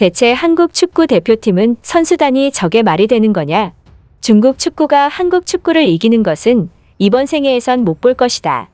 대체 한국 축구 대표팀은 선수단이 적의 말이 되는 거냐? 중국 축구가 한국 축구를 이기는 것은 이번 생애에선 못 볼 것이다.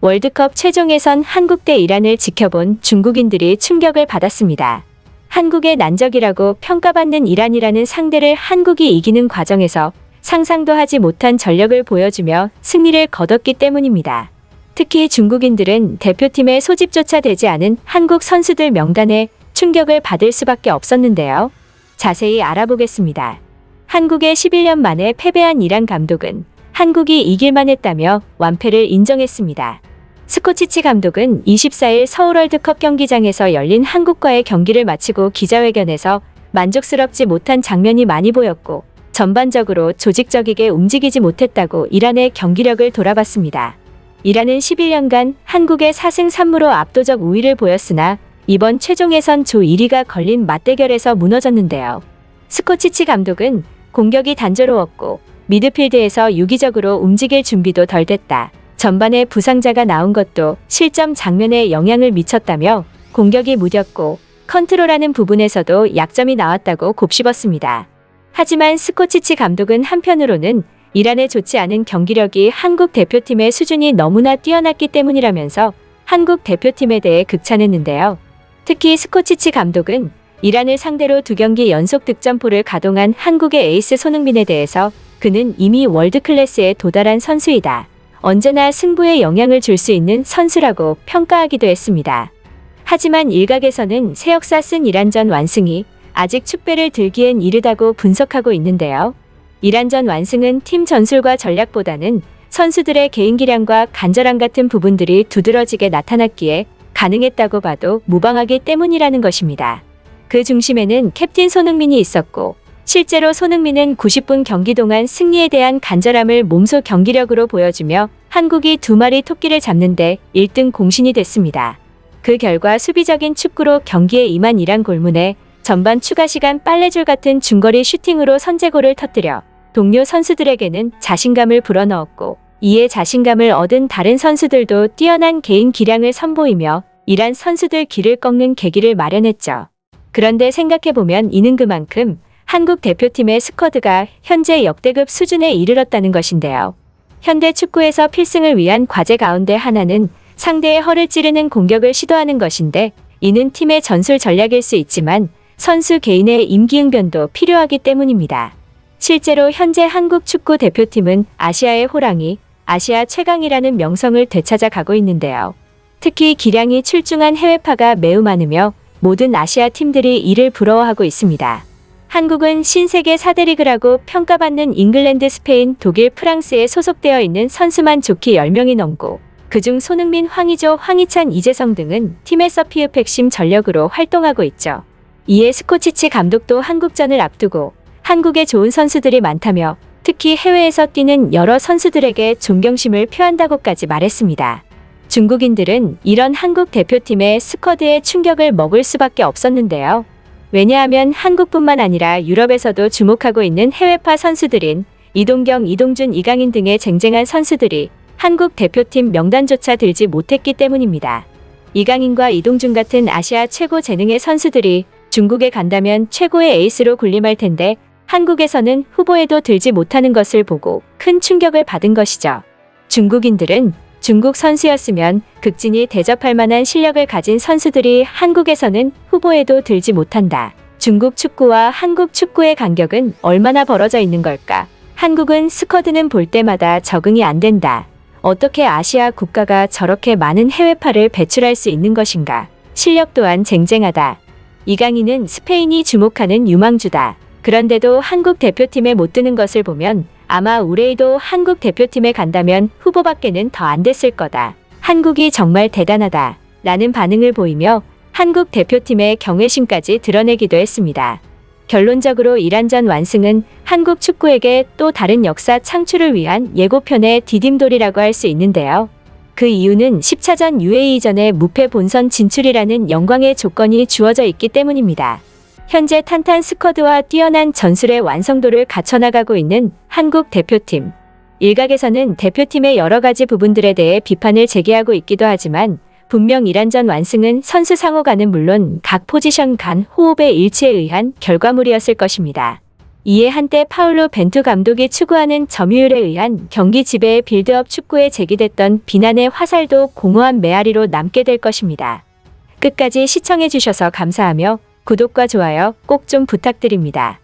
월드컵 최종 예선 한국 대 이란을 지켜본 중국인들이 충격을 받았습니다. 한국의 난적이라고 평가받는 이란이라는 상대를 한국이 이기는 과정에서 상상도 하지 못한 전력을 보여주며 승리를 거뒀기 때문입니다. 특히 중국인들은 대표팀의 소집조차 되지 않은 한국 선수들 명단에 충격을 받을 수밖에 없었는데요. 자세히 알아보겠습니다. 한국의 11년 만에 패배한 이란 감독은 한국이 이길만 했다며 완패를 인정했습니다. 스코치치 감독은 24일 서울 월드컵 경기장에서 열린 한국과의 경기를 마치고 기자회견에서 만족스럽지 못한 장면이 많이 보였고 전반적으로 조직적이게 움직이지 못했다고 이란의 경기력을 돌아봤습니다. 이란은 11년간 한국의 4승 3무로 압도적 우위를 보였으나 이번 최종 예선 조 1위가 걸린 맞대결에서 무너졌는데요. 스코치치 감독은 공격이 단조로웠고 미드필드에서 유기적으로 움직일 준비도 덜 됐다. 전반에 부상자가 나온 것도 실점 장면에 영향을 미쳤다며 공격이 무뎠고 컨트롤하는 부분에서도 약점이 나왔다고 곱씹었습니다. 하지만 스코치치 감독은 한편으로는 이란의 좋지 않은 경기력이 한국 대표팀의 수준이 너무나 뛰어났기 때문이라면서 한국 대표팀에 대해 극찬했는데요. 특히 스코치치 감독은 이란을 상대로 2경기 연속 득점포를 가동한 한국의 에이스 손흥민에 대해서 그는 이미 월드클래스에 도달한 선수이다. 언제나 승부에 영향을 줄 수 있는 선수라고 평가하기도 했습니다. 하지만 일각에서는 새 역사 쓴 이란전 완승이 아직 축배를 들기엔 이르다고 분석하고 있는데요. 이란전 완승은 팀 전술과 전략보다는 선수들의 개인 기량과 간절함 같은 부분들이 두드러지게 나타났기에 가능했다고 봐도 무방하기 때문이라는 것입니다. 그 중심에는 캡틴 손흥민이 있었고 실제로 손흥민은 90분 경기 동안 승리에 대한 간절함을 몸소 경기력으로 보여주며 한국이 2마리 토끼를 잡는데 1등 공신이 됐습니다. 그 결과 수비적인 축구로 경기에 임한 이란 골문에 전반 추가 시간 빨래줄 같은 중거리 슈팅으로 선제골을 터뜨려 동료 선수들에게는 자신감을 불어넣었고 이에 자신감을 얻은 다른 선수들도 뛰어난 개인 기량을 선보이며 이란 선수들 길을 꺾는 계기를 마련했죠. 그런데 생각해보면 이는 그만큼 한국 대표팀의 스쿼드가 현재 역대급 수준에 이르렀다는 것인데요. 현대 축구에서 필승을 위한 과제 가운데 하나는 상대의 허를 찌르는 공격을 시도하는 것인데 이는 팀의 전술 전략일 수 있지만 선수 개인의 임기응변도 필요하기 때문입니다. 실제로 현재 한국 축구 대표팀은 아시아의 호랑이, 아시아 최강이라는 명성을 되찾아 가고 있는데요. 특히 기량이 출중한 해외파가 매우 많으며 모든 아시아 팀들이 이를 부러워하고 있습니다. 한국은 신세계 4대 리그라고 평가받는 잉글랜드, 스페인, 독일, 프랑스에 소속되어 있는 선수만 좋게 10명이 넘고 그중 손흥민, 황의조, 황희찬, 이재성 등은 팀에서 피읍 핵심 전력으로 활동하고 있죠. 이에 스코치치 감독도 한국전을 앞두고 한국에 좋은 선수들이 많다며 특히 해외에서 뛰는 여러 선수들에게 존경심을 표한다고까지 말했습니다. 중국인들은 이런 한국 대표팀의 스쿼드에 충격을 먹을 수밖에 없었는데요. 왜냐하면 한국뿐만 아니라 유럽에서도 주목하고 있는 해외파 선수들인 이동경, 이동준, 이강인 등의 쟁쟁한 선수들이 한국 대표팀 명단조차 들지 못했기 때문입니다. 이강인과 이동준 같은 아시아 최고 재능의 선수들이 중국에 간다면 최고의 에이스로 군림할 텐데 한국에서는 후보에도 들지 못하는 것을 보고 큰 충격을 받은 것이죠. 중국인들은 중국 선수였으면 극진히 대접할 만한 실력을 가진 선수들이 한국에서는 후보에도 들지 못한다. 중국 축구와 한국 축구의 간격은 얼마나 벌어져 있는 걸까? 한국은 스쿼드는 볼 때마다 적응이 안 된다. 어떻게 아시아 국가가 저렇게 많은 해외파를 배출할 수 있는 것인가? 실력 또한 쟁쟁하다. 이강인은 스페인이 주목하는 유망주다. 그런데도 한국 대표팀에 못 드는 것을 보면 아마 우레이도 한국 대표팀에 간다면 후보밖에는 더 안 됐을 거다. 한국이 정말 대단하다. 라는 반응을 보이며 한국 대표팀의 경외심까지 드러내기도 했습니다. 결론적으로 이란전 완승은 한국 축구에게 또 다른 역사 창출을 위한 예고편의 디딤돌이라고 할 수 있는데요. 그 이유는 10차전 UAE전의 무패 본선 진출이라는 영광의 조건이 주어져 있기 때문입니다. 현재 탄탄 스쿼드와 뛰어난 전술의 완성도를 갖춰나가고 있는 한국 대표팀. 일각에서는 대표팀의 여러 가지 부분들에 대해 비판을 제기하고 있기도 하지만 분명 이란전 완승은 선수 상호간은 물론 각 포지션 간 호흡의 일치에 의한 결과물이었을 것입니다. 이에 한때 파울로 벤투 감독이 추구하는 점유율에 의한 경기 지배의 빌드업 축구에 제기됐던 비난의 화살도 공허한 메아리로 남게 될 것입니다. 끝까지 시청해주셔서 감사하며 구독과 좋아요 꼭 좀 부탁드립니다.